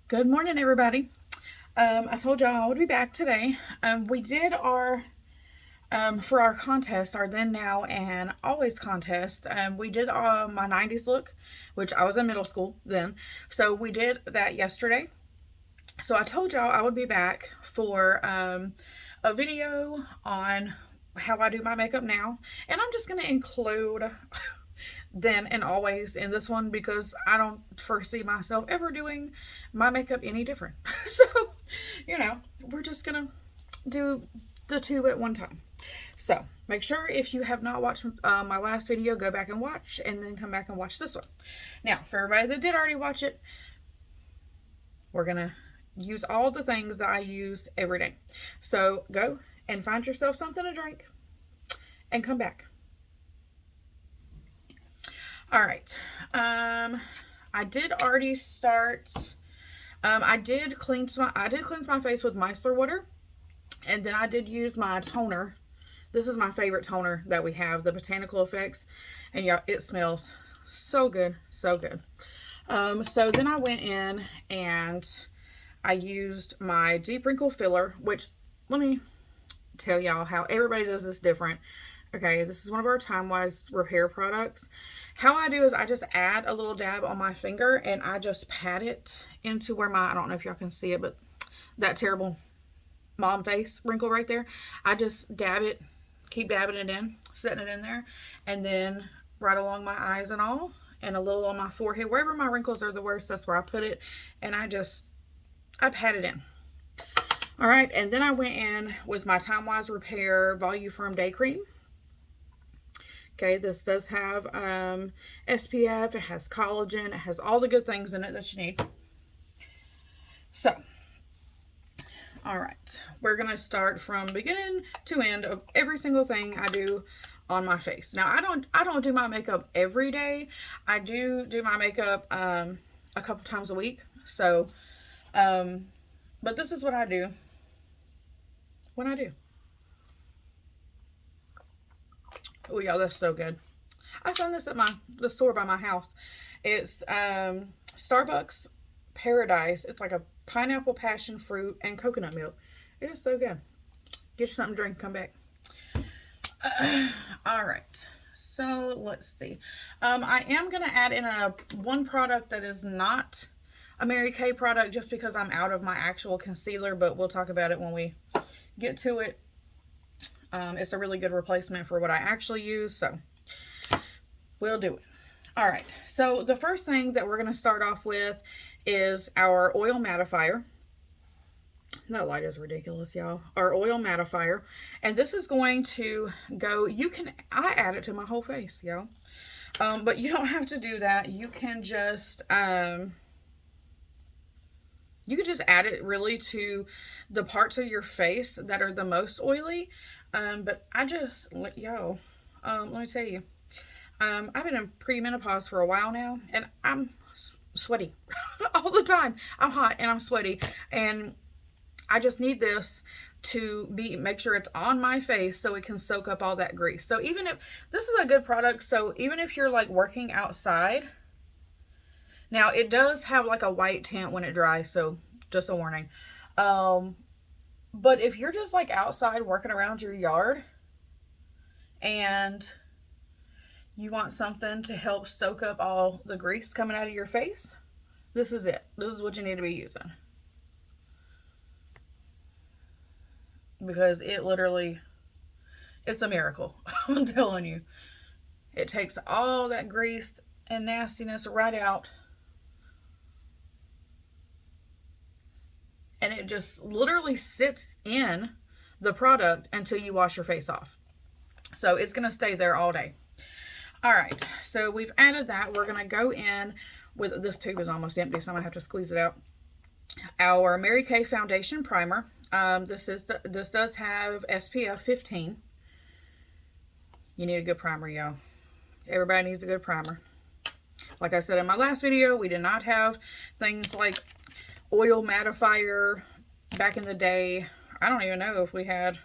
Good morning, everybody. I told y'all I would be back today. We did our for our contest, our then, now, and always contest. We did my '90s look, which I was in middle school then. So we did that yesterday. So I told y'all I would be back for a video on how I do my makeup now, and I'm just gonna include then and always in this one because I don't foresee myself ever doing my makeup any different. So, we're just gonna do the two at one time. So, make sure if you have not watched my last video, go back and watch and then come back and watch this one. Now, for everybody that did already watch it, we're gonna use all the things that I used every day. So, go and find yourself something to drink and come back. All right. I did already start. I did cleanse my face with micellar water, and then I did use my toner. This is my favorite toner that we have, the Botanical Effects, and yeah, it smells so good, so good. So then I went in and I used my deep wrinkle filler, which let me tell y'all how everybody does this different. Okay, this is one of our Time Wise repair products. How I do is I just add a little dab on my finger and I just pat it into where I don't know if y'all can see it, but that terrible mom face wrinkle right there. I just dab it, keep dabbing it in, setting it in there, and then right along my eyes and all, and a little on my forehead. Wherever my wrinkles are the worst, that's where I put it, and I pat it in. All right, and then I went in with my Time Wise Repair Voluform Day Cream. Okay, this does have SPF, it has collagen, it has all the good things in it that you need. So, all right, we're gonna start from beginning to end of every single thing I do on my face. Now, I don't do my makeup every day. I do my makeup a couple times a week. So, but this is what I do when I do. Oh, y'all, that's so good. I found this at the store by my house. It's Starbucks Paradise. It's like a pineapple, passion fruit, and coconut milk. It is so good. Get you something to drink. Come back. All right. So let's see. I am gonna add in a one product that is not a Mary Kay product just because I'm out of my actual concealer, but we'll talk about it when we get to it. It's a really good replacement for what I actually use, so we'll do it. All right, so the first thing that we're going to start off with is our oil mattifier. That light is ridiculous, y'all. Our oil mattifier. And this is going to go, I add it to my whole face, y'all. But you don't have to do that. You can just add it really to the parts of your face that are the most oily. But I just, let me tell you, I've been in premenopause for a while now, and I'm sweaty all the time. I'm hot and I'm sweaty, and I just need this to make sure it's on my face so it can soak up all that grease. So even if this is a good product, so even if you're like working outside, now it does have like a white tint when it dries, so just a warning. But if you're just like outside working around your yard and you want something to help soak up all the grease coming out of your face, this is it. This is what you need to be using. Because it's a miracle. I'm telling you. It takes all that grease and nastiness right out. And it just literally sits in the product until you wash your face off. So it's going to stay there all day. All right, so we've added that. We're going to go in with, this tube is almost empty, so I'm going to have to squeeze it out. Our Mary Kay Foundation Primer. This does have SPF 15. You need a good primer, y'all. Everybody needs a good primer. Like I said in my last video, we did not have things like oil mattifier back in the day. I don't even know if we had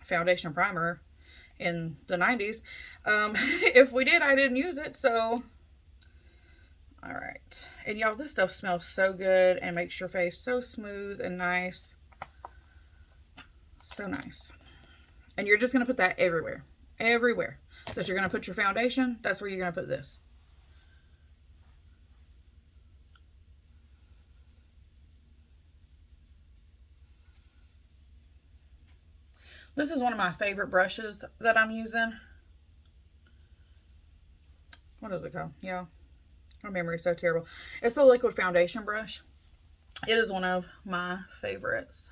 foundation primer in the 90s. If we did, I didn't use it, so All right. And y'all, this stuff smells so good and makes your face so smooth and nice. So nice. And you're just going to put that everywhere. Everywhere that you're going to put your foundation, that's where you're going to put this. This is one of my favorite brushes that I'm using. What is it called? Yeah. My memory is so terrible. It's the liquid foundation brush. It is one of my favorites.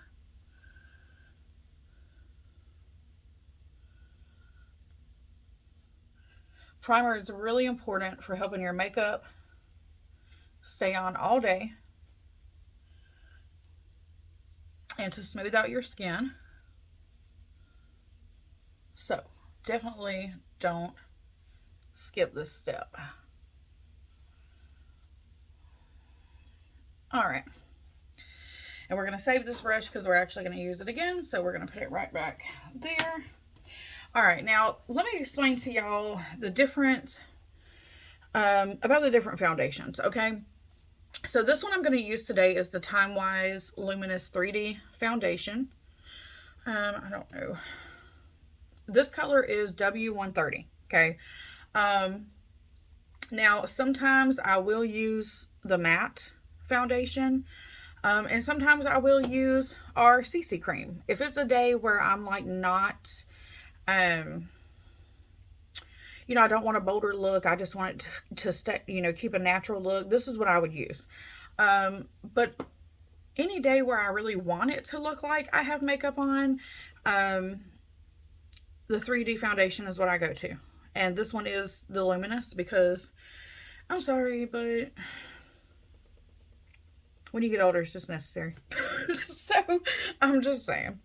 Primer is really important for helping your makeup stay on all day and to smooth out your skin. So definitely don't skip this step. All right. And we're going to save this brush because we're actually going to use it again. So we're going to put it right back there. All right. Now, let me explain to y'all the different, about the different foundations, okay? So this one I'm going to use today is the Time Wise Luminous 3D Foundation. I don't know. This color is W130, okay? Now, sometimes I will use the matte foundation, and sometimes I will use our CC cream. If it's a day where I'm like not, you know, I don't want a bolder look, I just want it to stay, you know, keep a natural look, this is what I would use. But any day where I really want it to look like I have makeup on, the 3D foundation is what I go to. And this one is the Luminous because, I'm sorry, but when you get older, it's just necessary. So, I'm just saying.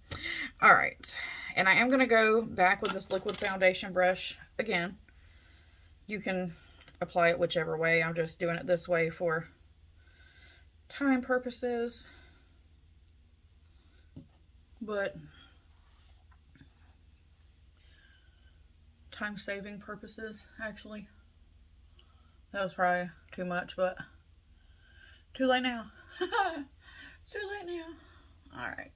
All right. And I am going to go back with this liquid foundation brush again. You can apply it whichever way. I'm just doing it this way for time purposes. But time saving purposes, actually. That was probably too much, but too late now. Too late now. All right.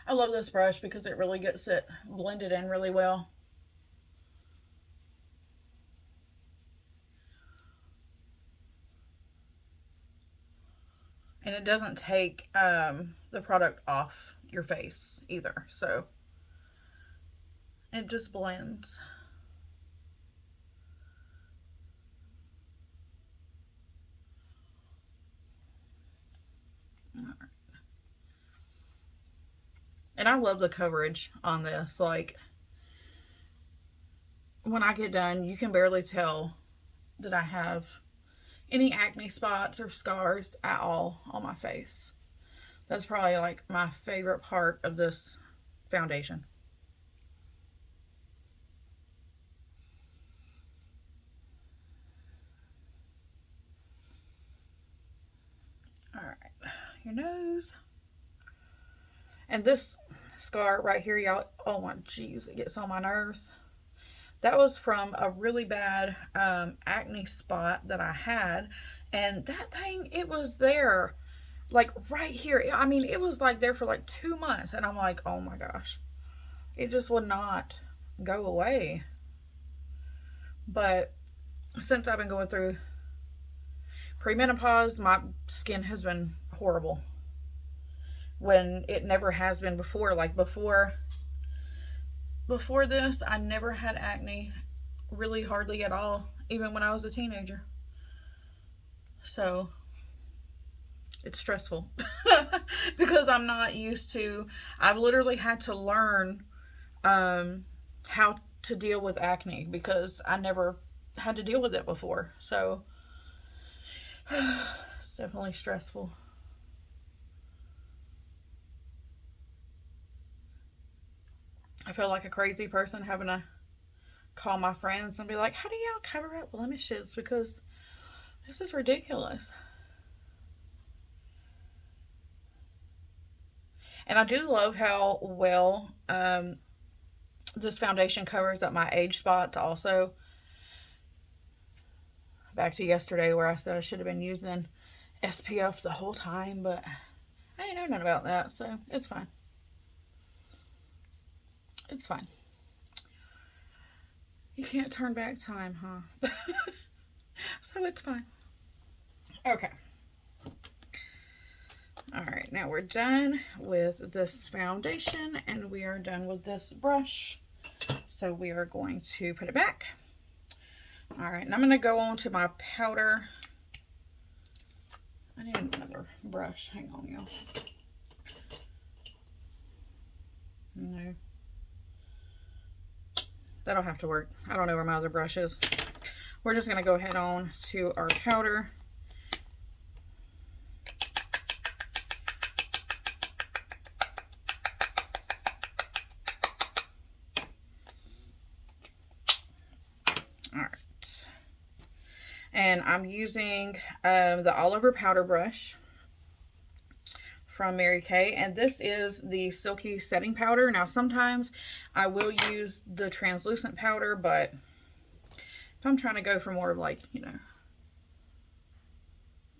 I love this brush because it really gets it blended in really well. And it doesn't take the product off your face either. So it just blends. And I love the coverage on this. Like, when I get done, you can barely tell that I have any acne spots or scars at all on my face. That's probably like my favorite part of this foundation. All right, your nose. And this scar right here, y'all, oh my jeez, it gets on my nerves. That was from a really bad acne spot that I had. And that thing, it was there, like right here. I mean, it was like there for like 2 months. And I'm like, oh my gosh. It just would not go away. But since I've been going through premenopause, my skin has been horrible. When it never has been before. Like before this, I never had acne, really hardly at all, even when I was a teenager. So it's stressful because I'm not used to, I've literally had to learn how to deal with acne because I never had to deal with it before. So it's definitely stressful. I feel like a crazy person having to call my friends and be like, how do y'all cover up blemishes? Because this is ridiculous. And I do love how well this foundation covers up my age spots also. Back to yesterday where I said I should have been using SPF the whole time, but I ain't know nothing about that, so it's fine. It's fine. You can't turn back time, huh? So it's fine. Okay. Alright, now we're done with this foundation and we are done with this brush. So we are going to put it back. Alright, and I'm going to go on to my powder. I need another brush. Hang on, y'all. No. That'll have to work. I don't know where my other brush is. We're just going to go ahead on to our powder. Alright. And I'm using the Oliver powder brush from Mary Kay, and this is the Silky Setting Powder. Now sometimes I will use the translucent powder, but if I'm trying to go for more of like, you know,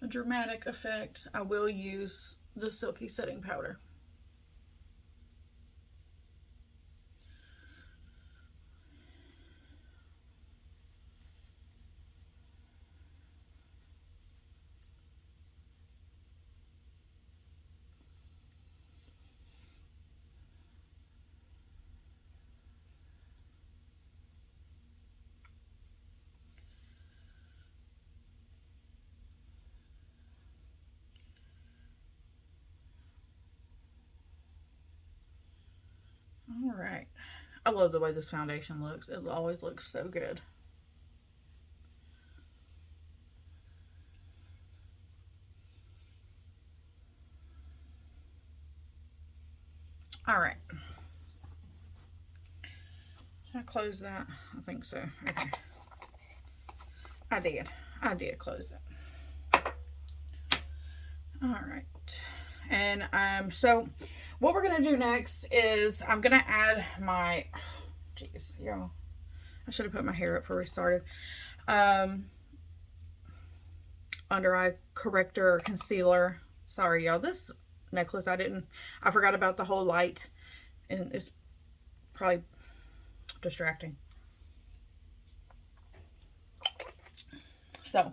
a dramatic effect, I will use the Silky Setting Powder. All right. I love the way this foundation looks. It always looks so good. All right. Did I close that? I think so. Okay. I did close that. All right. And so what we're gonna do next is I'm gonna add my, jeez, y'all, I should have put my hair up before we started. Under eye corrector or concealer. Sorry, y'all. This necklace I forgot about the whole light, and it's probably distracting. So,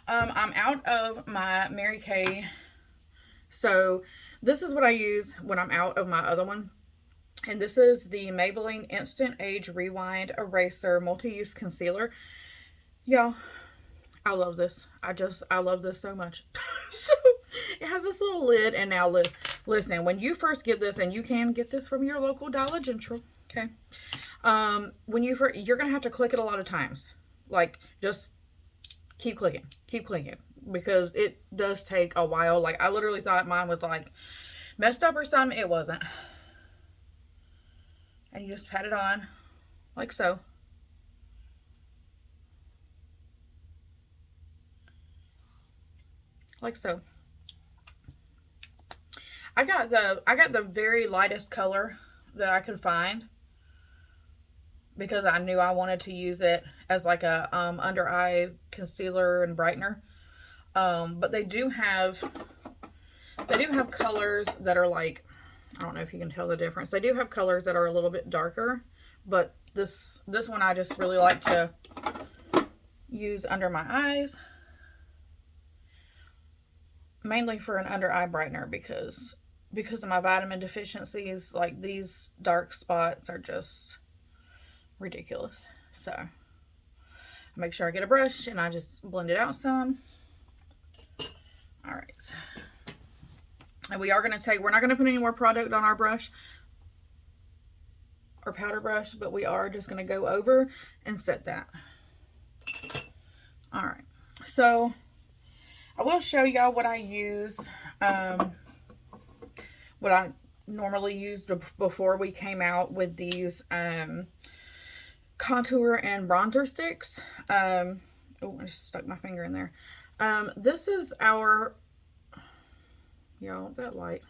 I'm out of my Mary Kay. So, this is what I use when I'm out of my other one. And this is the Maybelline Instant Age Rewind Eraser Multi-Use Concealer. Y'all, I love this. I love this so much. So, it has this little lid. And now, listen, when you first get this, and you can get this from your local Dollar General, okay? You're going to have to click it a lot of times. Like, just keep clicking, because it does take a while. Like, I literally thought mine was like messed up or something. It wasn't. And you just pat it on like so. Like so. I got the very lightest color that I could find, because I knew I wanted to use it as like a under eye concealer and brightener. But they do have colors that are like, I don't know if you can tell the difference. They do have colors that are a little bit darker, but this one I just really like to use under my eyes, mainly for an under eye brightener, because of my vitamin deficiencies. Like, these dark spots are just ridiculous. So I make sure I get a brush and I just blend it out some. All right. And we're not going to put any more product on our brush or powder brush, but we are just going to go over and set that. All right. So I will show y'all what I use, what I normally used before we came out with these contour and bronzer sticks. Oh, I just stuck my finger in there. This is our, y'all, that light.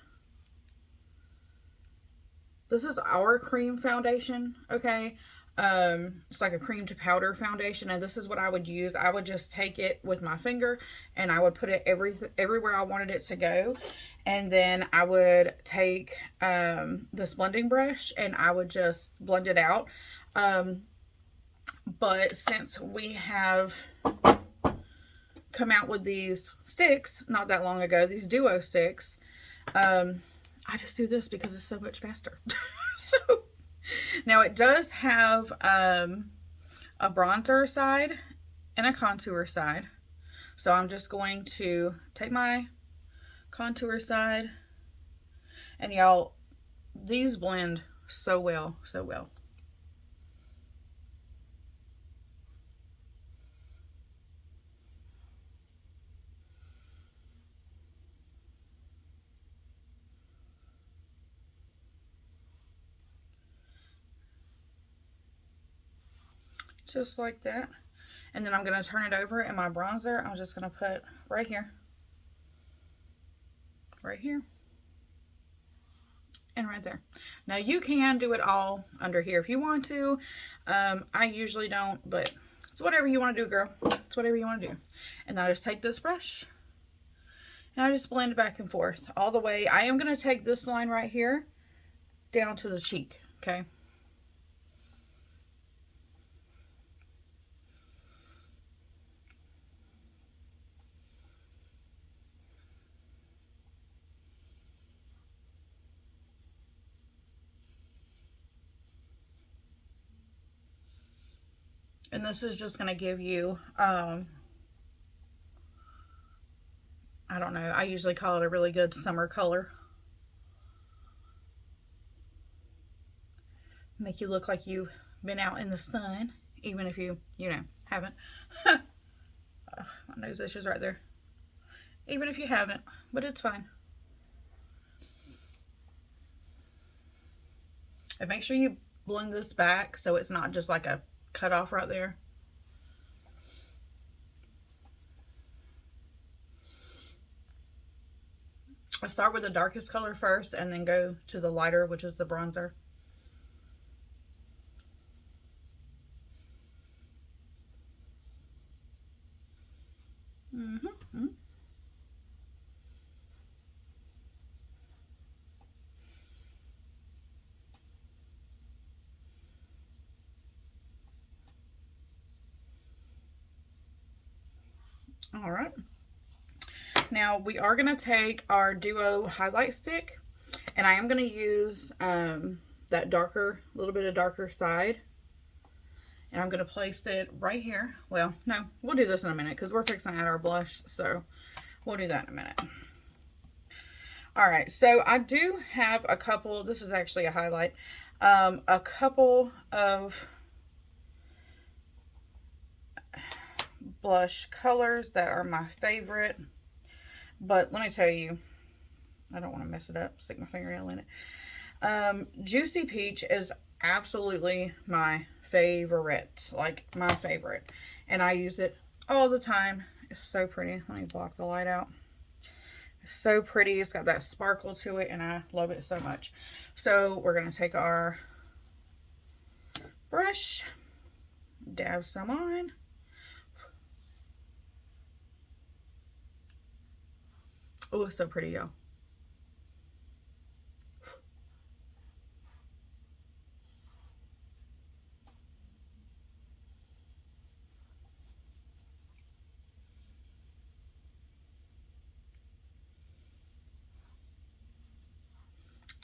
This is our cream foundation, okay? It's like a cream to powder foundation, and this is what I would use. I would just take it with my finger and I would put it everywhere I wanted it to go, and then I would take this blending brush and I would just blend it out. But since we have come out with these sticks not that long ago, these duo sticks, I just do this because it's so much faster. So now it does have a bronzer side and a contour side. So I'm just going to take my contour side, and y'all, these blend so well, so well. Just like that. And then I'm going to turn it over, and my bronzer I'm just going to put right here, and right there. Now you can do it all under here if you want to. I usually don't, but it's whatever you want to do, girl. It's whatever you want to do. And I just take this brush and I just blend it back and forth all the way. I am going to take this line right here down to the cheek, okay? And this is just going to give you, I don't know, I usually call it a really good summer color. Make you look like you've been out in the sun, even if you haven't. My nose itches right there. Even if you haven't, but it's fine. And make sure you blend this back so it's not just like a cut off right there. I start with the darkest color first and then go to the lighter, which is the bronzer. All right. Now we are going to take our Duo highlight stick, and I am going to use that darker, little bit of darker side. And I'm going to place it right here. Well, no, we'll do this in a minute because we're fixing to add our blush. So we'll do that in a minute. All right, so I do have a couple, this is actually a highlight, a couple of blush colors that are my favorite. But let me tell you, I don't want to mess it up, stick my fingernail in it. Juicy Peach is absolutely my favorite, like my favorite. And I use it all the time. It's so pretty. Let me block the light out. It's so pretty. It's got that sparkle to it, and I love it so much. So we're going to take our brush, dab some on. Oh, it's so pretty, y'all.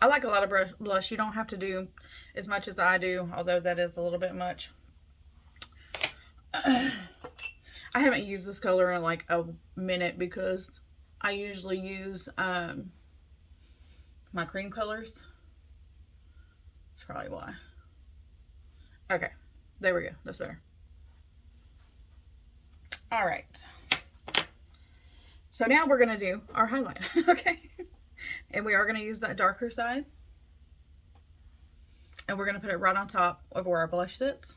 I like a lot of blush. You don't have to do as much as I do, although that is a little bit much. I haven't used this color in like a minute because I usually use my cream colors. That's probably why. Okay, there we go. That's better. All right. So now we're going to do our highlight, okay? And we are going to use that darker side. And we're going to put it right on top of where our blush sits.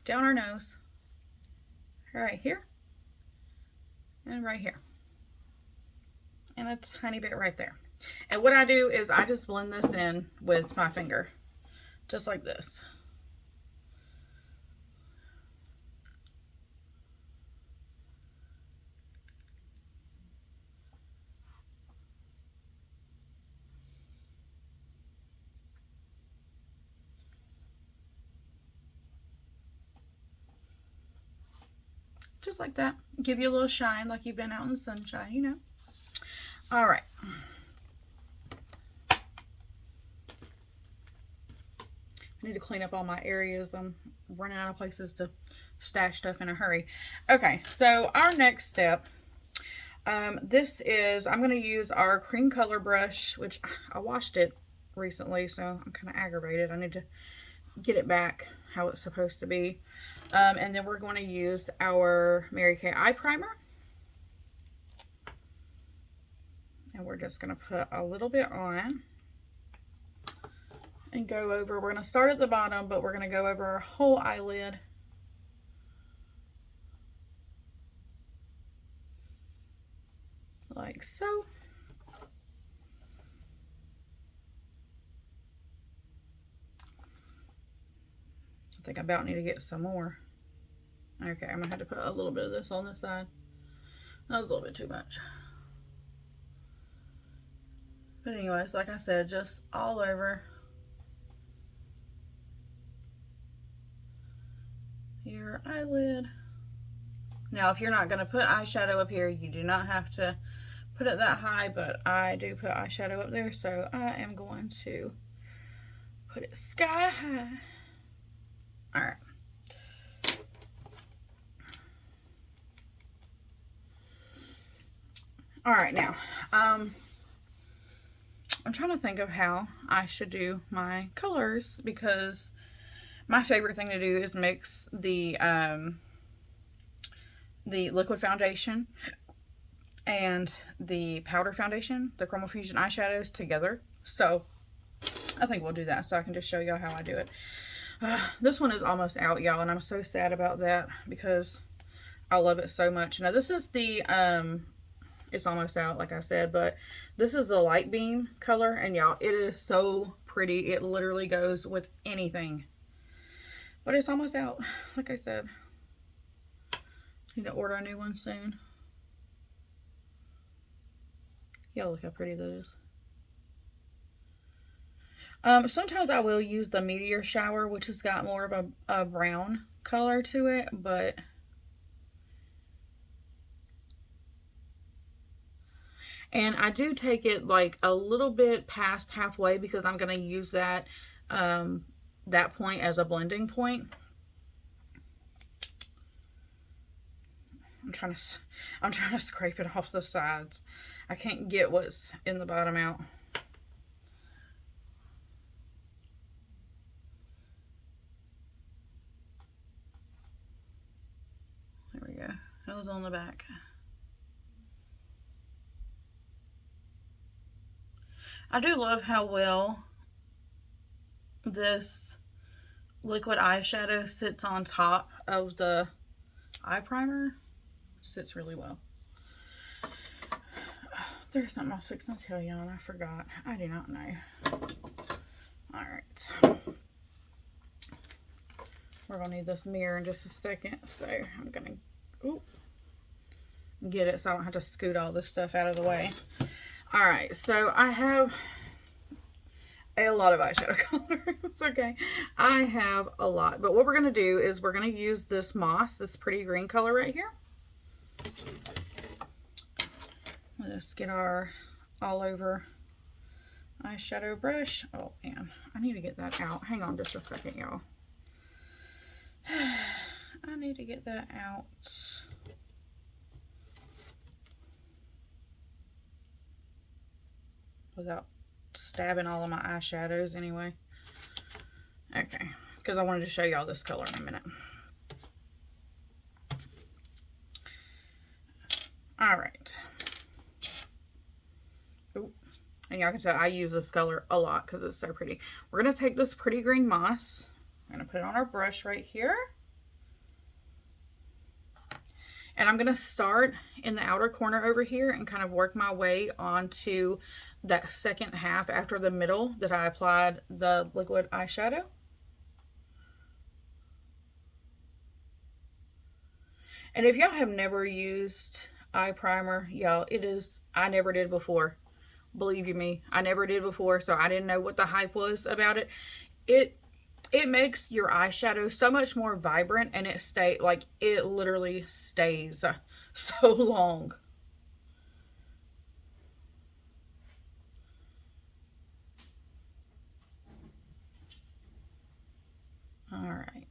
Down our nose. Right here. And right here. And a tiny bit right there. And what I do is I just blend this in with my finger, just like this. Just like that. Give you a little shine like you've been out in the sunshine, you know. All right. I need to clean up all my areas. I'm running out of places to stash stuff in a hurry. Okay, so our next step, this is, I'm going to use our cream color brush, which I washed it recently, so I'm kind of aggravated. I need to get it back how it's supposed to be. And then we're going to use our Mary Kay eye primer. And we're just going to put a little bit on and go over. We're going to start at the bottom, but we're going to go over our whole eyelid. Like so. I think I about need to get some more. Okay, I'm going to have to put a little bit of this on this side. That was a little bit too much. But anyways, like I said, just all over your eyelid. Now, if you're not going to put eyeshadow up here, you do not have to put it that high, but I do put eyeshadow up there, so I am going to put it sky high. All right. All right, now, I'm trying to think of how I should do my colors, because my favorite thing to do is mix the liquid foundation and the powder foundation, the Chroma Fusion eyeshadows together. So I think we'll do that, so I can just show y'all how I do it. This one is almost out, y'all, and I'm so sad about that because I love it so much. Now, this is the, it's almost out, like I said, but this is the light beam color, and y'all, it is so pretty. It literally goes with anything. But it's almost out, like I said. Need to order a new one soon. Y'all, look how pretty that is. Sometimes I will use the Meteor Shower, which has got more of a brown color to it, but and I do take it like a little bit past halfway because I'm going to use that that point as a blending point. I'm trying to scrape it off the sides. I can't get what's in the bottom out. There we go. It was on the back. I do love how well this liquid eyeshadow sits on top of the eye primer. Sits really well. There's something I was fixing to tell you and I forgot. I do not know. Alright. We're going to need this mirror in just a second. So I'm going to get it so I don't have to scoot all this stuff out of the way. Alright, so I have a lot of eyeshadow colors. Okay, I have a lot. But what we're going to do is we're going to use this moss, this pretty green color right here. Let's get our all over eyeshadow brush. Oh man, I need to get that out. Hang on just a second, y'all. I need to get that out. Without stabbing all of my eyeshadows anyway. Okay, because I wanted to show y'all this color in a minute. Alright. And y'all can tell I use this color a lot because it's so pretty. We're going to take this pretty green moss. We're going to put it on our brush right here. And I'm going to start in the outer corner over here and kind of work my way onto that second half after the middle that I applied the liquid eyeshadow. And if y'all have never used eye primer, y'all, I never did before. Believe you me, I never did before, so I didn't know what the hype was about it. It makes your eyeshadow so much more vibrant, and it literally stays so long. All right.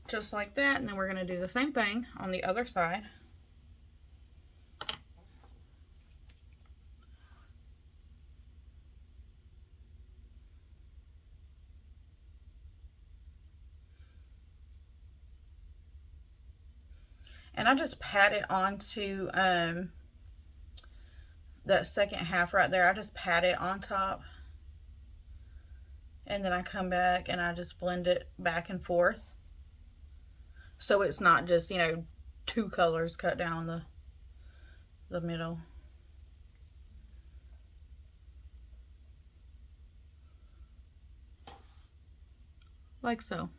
Just like that, and then we're going to do the same thing on the other side. And I just pat it onto that second half right there. I just pat it on top. And then I come back and I just blend it back and forth. So it's not just, you know, two colors cut down the middle. Like so.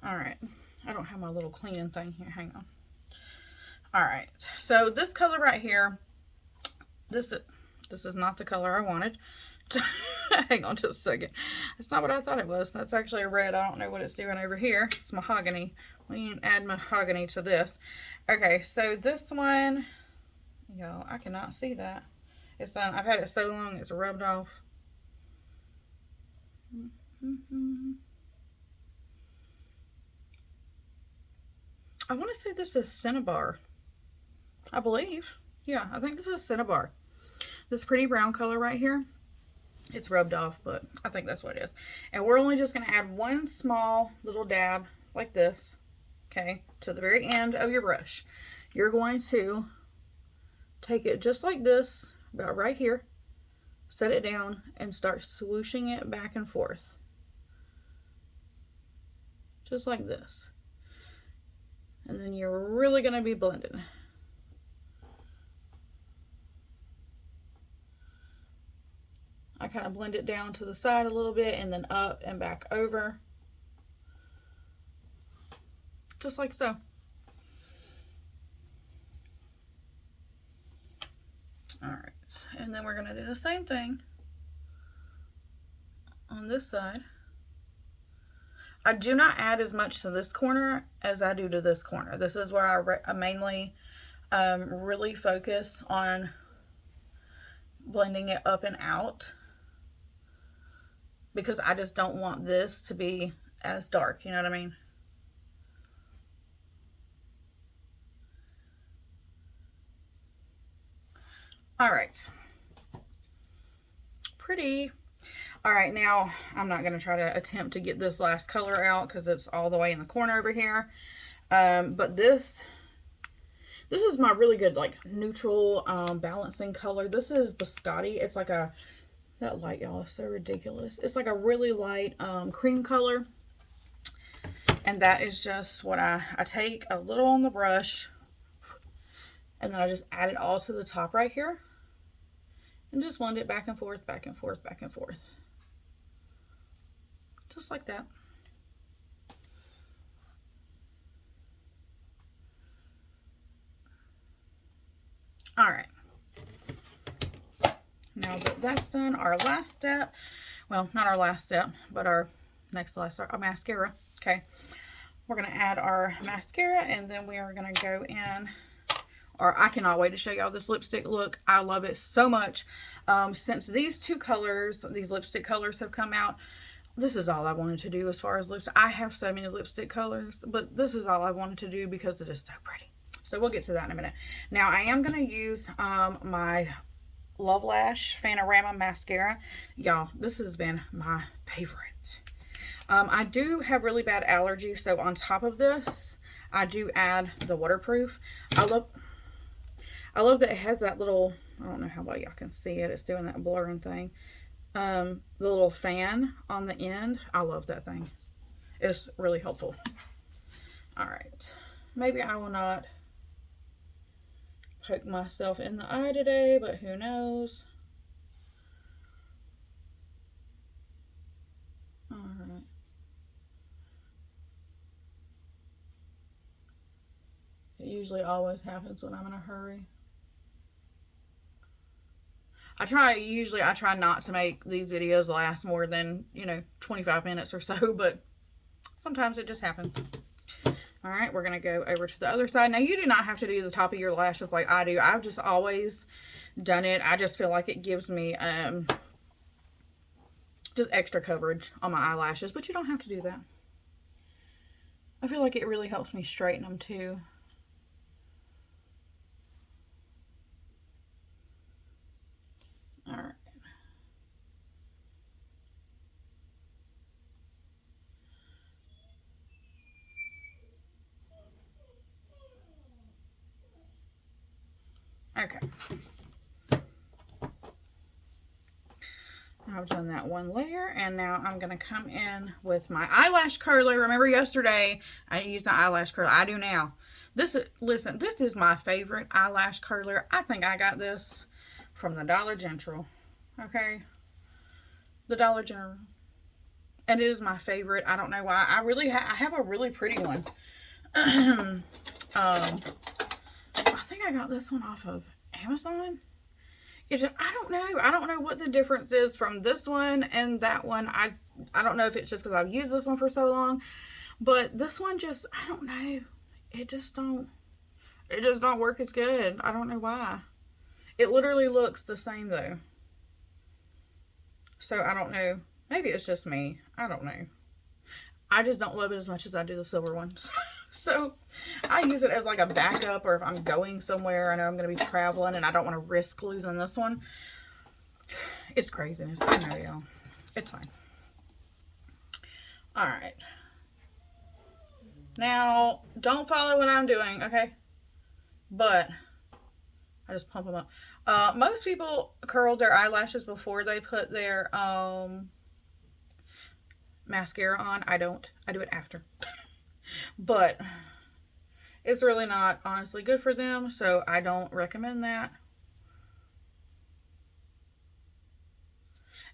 Alright. I don't have my little cleaning thing here. Hang on. Alright. So this color right here, this is not the color I wanted. Hang on just a second. It's not what I thought it was. That's actually a red. I don't know what it's doing over here. It's mahogany. We can add mahogany to this. Okay, so this one, y'all, I cannot see that. It's done. I've had it so long, it's rubbed off. I want to say this is Cinnabar. I believe. Yeah, I think this is Cinnabar. This pretty brown color right here. It's rubbed off, but I think that's what it is. And we're only just going to add one small little dab like this, okay, to the very end of your brush. You're going to take it just like this, about right here, set it down, and start swooshing it back and forth. Just like this. And then you're really going to be blending. I kind of blend it down to the side a little bit and then up and back over. Just like so. All right, and then we're going to do the same thing on this side. I do not add as much to this corner as I do to this corner. This is where I mainly really focus on blending it up and out, because I just don't want this to be as dark, you know what I mean? All right. Pretty. All right, now I'm not going to try to attempt to get this last color out because it's all the way in the corner over here. But this is my really good, like, neutral balancing color. This is Biscotti. It's like that light, y'all, is so ridiculous. It's like a really light cream color. And that is just what I take a little on the brush. And then I just add it all to the top right here. And just blend it back and forth, back and forth, back and forth. Just like that. All right. Now that that's done, our last step, well, not our last step, but our next to last, our mascara. Okay. We're going to add our mascara, and then we are going to go in, or I cannot wait to show y'all this lipstick look. I love it so much. Since these two colors, these lipstick colors have come out, this is all I wanted to do as far as lipstick. I have so many lipstick colors, but this is all I wanted to do because it is so pretty. So we'll get to that in a minute. Now I am going to use my Love Lash Fanorama mascara. Y'all, this has been my favorite. I do have really bad allergies, so on top of this, I do add the waterproof. I love that it has that little, I don't know how well y'all can see it. It's doing that blurring thing. The little fan on the end. I love that thing. is really helpful. All right. Maybe I will not poke myself in the eye today, but who knows? All right. It usually always happens when I'm in a hurry. I try not to make these videos last more than, 25 minutes or so, but sometimes it just happens. All right, we're going to go over to the other side. Now, you do not have to do the top of your lashes like I do. I've just always done it. I just feel like it gives me just extra coverage on my eyelashes, but you don't have to do that. I feel like it really helps me straighten them too. All right. Okay. I've done that one layer, and now I'm going to come in with my eyelash curler. Remember yesterday I used the eyelash curler. I do now. Listen, this is my favorite eyelash curler. I think I got this from the Dollar General. Okay? The Dollar General. And it is my favorite. I don't know why. I have a really pretty one. I think I got this one off of Amazon. I don't know. I don't know what the difference is from this one and that one. I don't know if it's just because I've used this one for so long, but this one just, I don't know. It just don't work as good. I don't know why. It literally looks the same though. So I don't know. Maybe it's just me. I don't know. I just don't love it as much as I do the silver ones. So I use it as like a backup, or if I'm going somewhere, I know I'm going to be traveling and I don't want to risk losing this one. It's craziness. I know, y'all. It's fine. All right. Now, don't follow what I'm doing, okay? But I just pump them up. Most people curl their eyelashes before they put their mascara on. I don't. I do it after. But it's really not honestly good for them, so I don't recommend that.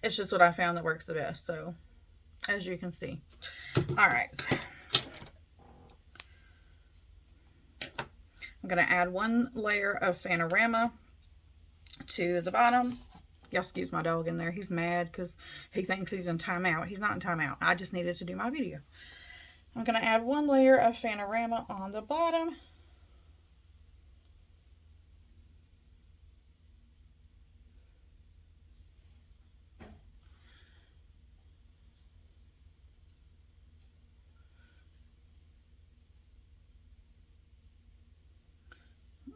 It's just what I found that works the best, so as you can see. All right. I'm going to add one layer of Fanorama to the bottom. Y'all excuse my dog in there. He's mad because he thinks he's in timeout. He's not in timeout. I just needed to do my video. I'm going to add one layer of Fanorama on the bottom.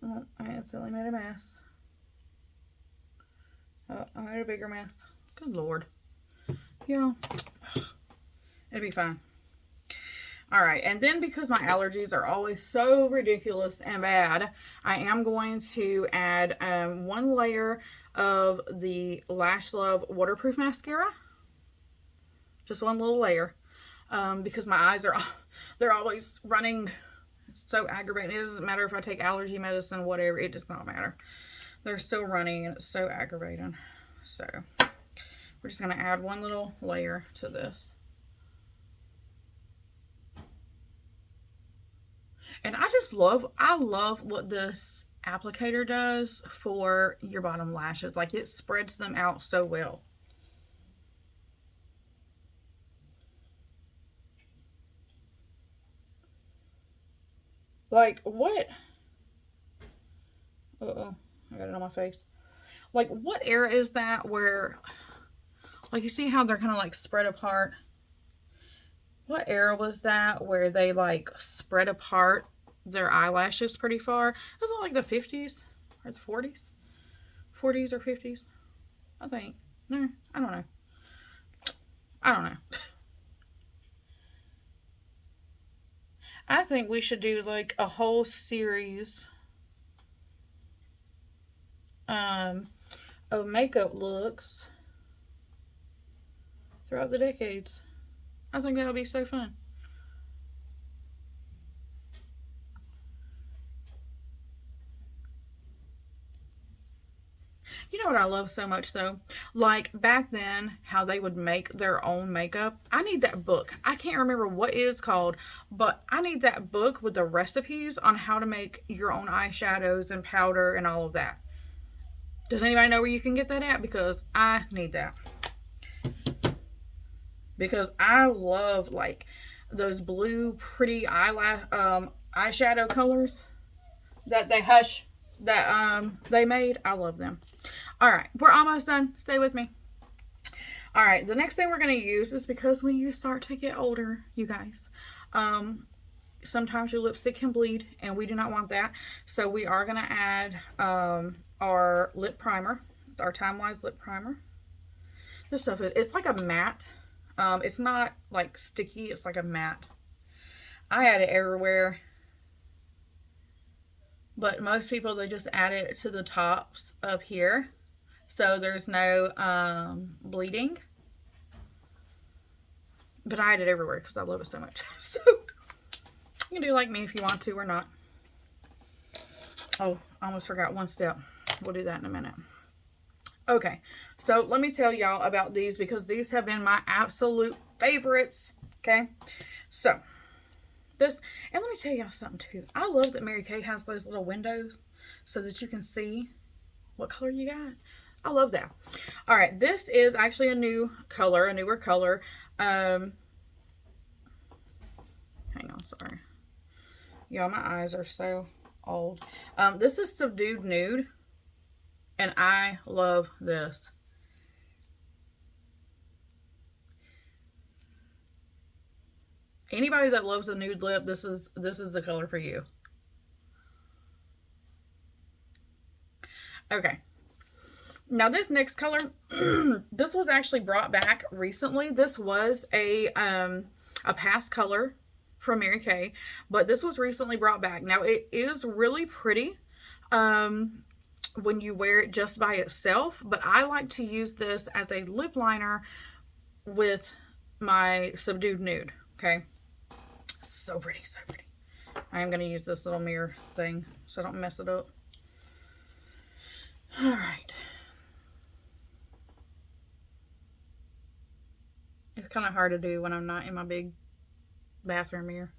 Oh, I accidentally made a mess. Oh, I made a bigger mess. Good Lord. Yeah. It'll be fine. All right, and then because my allergies are always so ridiculous and bad, I am going to add one layer of the Lash Love Waterproof Mascara. Just one little layer. Because my eyes they're always running. It's so aggravating. It doesn't matter if I take allergy medicine, whatever. It does not matter. They're still running, and it's so aggravating. So, we're just going to add one little layer to this. And I love what this applicator does for your bottom lashes. Like, it spreads them out so well. Like, what? Uh-oh, I got it on my face. Like, what era is that where, like, you see how they're kind of like spread apart? What era was that where they like spread apart their eyelashes pretty far? Was it like the 50s or the 40s? 40s or 50s? I think. No, I don't know. I don't know. I think we should do like a whole series of makeup looks throughout the decades. I think that would be so fun. You know what I love so much though? Like back then, how they would make their own makeup. I need that book. I can't remember what it is called, but I need that book with the recipes on how to make your own eyeshadows and powder and all of that. Does anybody know where you can get that at? Because I need that. Because I love like those blue pretty eyeshadow colors that they made. I love them. All right, we're almost done. Stay with me. All right, the next thing we're going to use is because when you start to get older, you guys, sometimes your lipstick can bleed, and we do not want that. So we are going to add our lip primer. It's our Time Wise lip primer. This stuff, it's like a matte. It's not like sticky. It's like a matte. I add it everywhere. But most people, they just add it to the tops up here. So there's no bleeding. But I add it everywhere because I love it so much. So you can do like me if you want to or not. Oh, I almost forgot one step. We'll do that in a minute. Okay, so let me tell y'all about these because these have been my absolute favorites. Okay, so this, and let me tell y'all something too. I love that Mary Kay has those little windows so that you can see what color you got. I love that. All right, this is actually a new color, a newer color. Hang on, sorry. Y'all, my eyes are so old. This is Subdued Nude, and I love this. Anybody that loves a nude lip, this is the color for you. Okay. Now this next color, this was actually brought back recently. This was a past color from Mary Kay, but this was recently brought back. Now it is really pretty when you wear it just by itself, but I like to use this as a lip liner with my Subdued Nude. Okay. So pretty, so pretty. I am going to use this little mirror thing so I don't mess it up. All right. It's kind of hard to do when I'm not in my big bathroom mirror.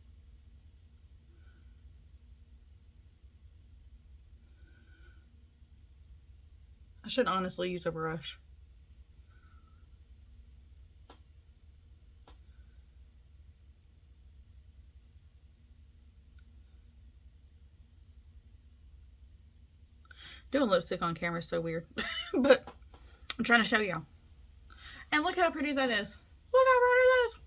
I should honestly use a brush. Doing lipstick on camera is so weird. But I'm trying to show y'all. And look how pretty that is. Look how pretty that is.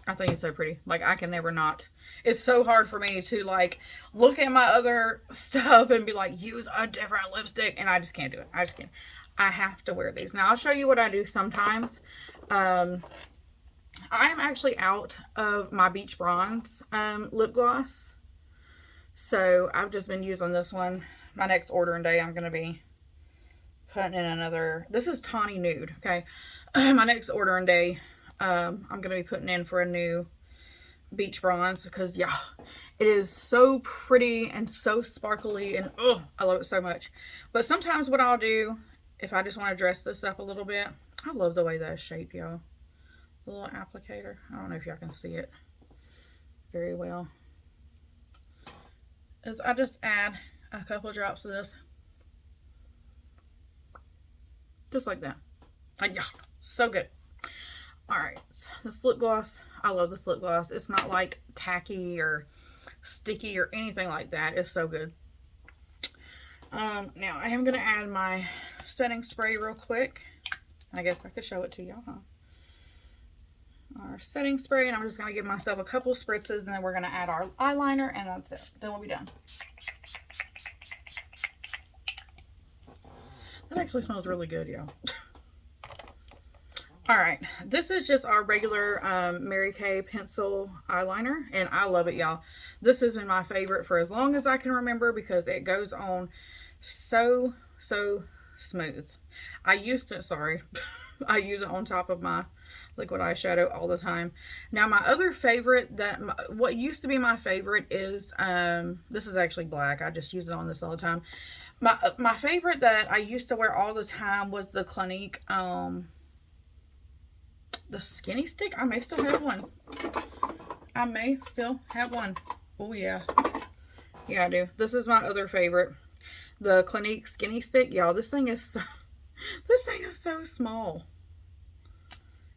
I think it's so pretty. Like, I can never not. It's so hard for me to, like, look at my other stuff and be like, use a different lipstick. And I just can't do it. I just can't. I have to wear these. Now, I'll show you what I do sometimes. I am actually out of my Beach Bronze lip gloss. So I've just been using this one. My next ordering day, I'm going to be putting in another. This is Tawny Nude. Okay. My next ordering day, I'm going to be putting in for a new Beach Bronze because, yeah, it is so pretty and so sparkly and, oh, I love it so much. But sometimes what I'll do, if I just want to dress this up a little bit, I love the way that is shaped, y'all. The little applicator. I don't know if y'all can see it very well. Is I just add a couple drops of this. Just like that. And yeah, so good. Alright, this lip gloss. I love this lip gloss. It's not like tacky or sticky or anything like that. It's so good. Now I am going to add my setting spray real quick. I guess I could show it to y'all, huh? Our setting spray, and I'm just going to give myself a couple spritzes, and then we're going to add our eyeliner, and that's it. Then we'll be done. That actually smells really good, y'all. Alright, this is just our regular Mary Kay pencil eyeliner, and I love it, y'all. This has been my favorite for as long as I can remember because it goes on so smooth. I use it on top of my liquid eyeshadow all the time. Now my other favorite, what used to be my favorite is, this is actually black. I just use it on this all the time. My favorite that I used to wear all the time was the Clinique, the skinny stick. I may still have one. I may still have one. Oh yeah. Yeah, I do. This is my other favorite. The Clinique skinny stick. Y'all, this thing is so small.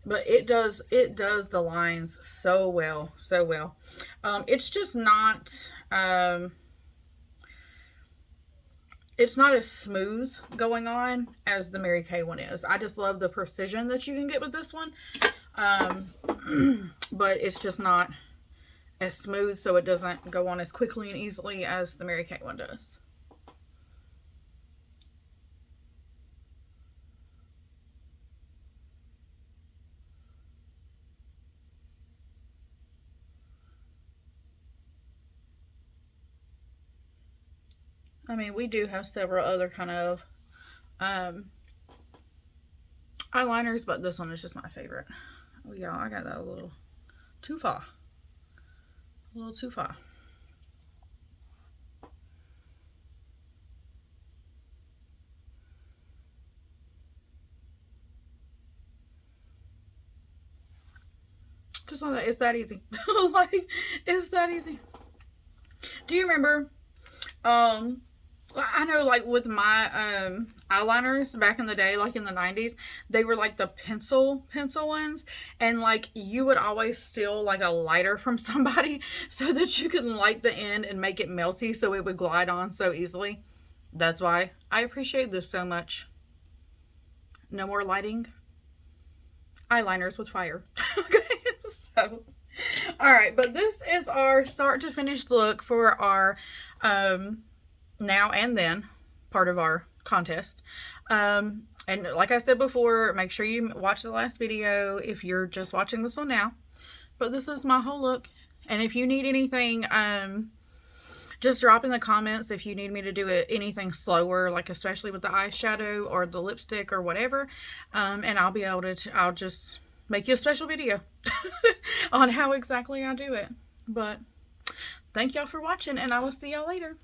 But it does the lines so well. So well. It's just not it's not as smooth going on as the Mary Kay one is. I just love the precision that you can get with this one. But it's just not as smooth, so it doesn't go on as quickly and easily as the Mary Kay one does. I mean, we do have several other kind of eyeliners, but this one is just my favorite. Oh, y'all, I got that a little too far. A little too far. Just like that. It's that easy. Like, it's that easy. Do you remember, I know, like, with my eyeliners back in the day, like in the 90s, they were like the pencil ones, and like you would always steal like a lighter from somebody so that you could light the end and make it melty so it would glide on so easily. That's why I appreciate this so much. No more lighting eyeliners with fire. Okay, so all right, but this is our start to finish look for our now and then part of our contest. And like I said before, make sure you watch the last video if you're just watching this one now. But this is my whole look. And if you need anything, just drop in the comments if you need me to do anything slower, like especially with the eyeshadow or the lipstick or whatever. And I'll be able to, I'll just make you a special video on how exactly I do it. But thank y'all for watching, and I will see y'all later.